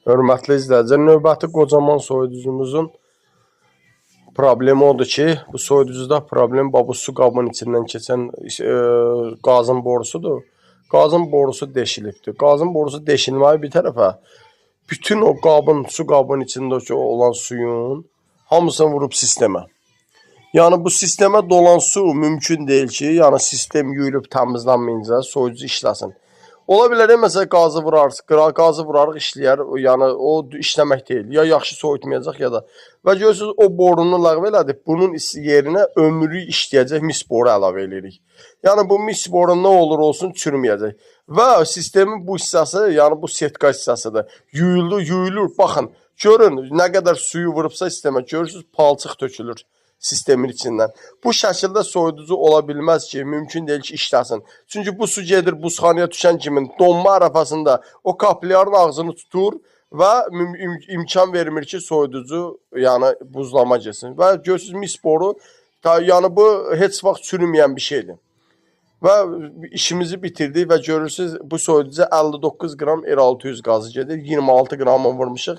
Hörmətli izləyicilər, növbəti qocaman soyuducumuzun problemi odur ki, bu soyuducuda problem bu su qabının içindən keçən qazın borusudur. Qazın borusu deşilibdir. Qazın borusu deşilməyi bir tərəfə, bütün o qabın, su qabının içindəki olan suyun hamısını vurub sistemə. Yəni bu sistemə dolan su mümkün deyil ki, yəni sistem yuyulub təmizlənməyincə soyuducu işləsin. Ola bilər, məsələn, qazı vurarıq işləyər, yəni o işləmək deyil. Ya yaxşı soyutmayacaq ya da. Və görürsünüz, o borunu ləğv elədik, bunun yerinə ömürlük işləyəcək mis boru əlavə edirik. Yəni bu mis boru nə olur olsun çürüməyəcək. Və sistemin bu hissəsi, yəni bu setka hissəsidir. Yuyulur, baxın, görün, nə qədər suyu vurubsa sistemə, görürsünüz, palçıq tökülür sistemin içindən. Bu şəkildə soyuducu ola bilməz ki, mümkün deyil ki, işləsin. Çünki bu su gedir buzxanaya düşən kimi donma ərəfəsində o kapilярın ağzını tutur və imkan vermir ki, soyuducu yəni buzlama geçsin. Və görürsünüz mis boru, yəni bu heç vaxt çürüməyən bir şeydir. Və işimizi bitirdik və görürsünüz bu soyuducu 59 qram R600 qazı gedir, 26 qramı vurmuşuq.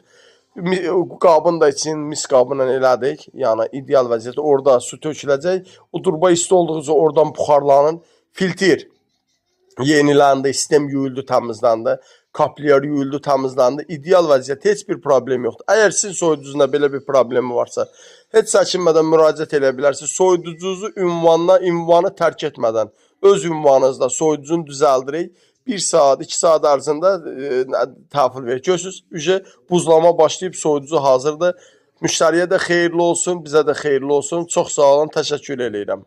Qabın da için mis qabıyla elədik. Yəni ideal vəziyyətdə orada su töküləcək. O turba isti olduğuca oradan buxarlanın. Filtr yeniləndi, sistem yuyuldu, təmizləndi. Kapilyer yuyuldu, təmizləndi. İdeal vəziyyətdə heç bir problem yoxdur. Əgər sizin soyuducunuzda belə bir problemi varsa, heç çəkinmədən müraciət edə bilərsiniz. Soyuducunuzu ünvanı tərk etmədən öz ünvanınızda soyuducunu düzəldirik. 1 saat, 2 saat ərzində təhvil verir. Görürsünüz, buzlama başlayıb, soyuducu hazırdır. Müştəriyə də xeyirli olsun, bizə də xeyirli olsun. Çox sağ olun, təşəkkür edirəm.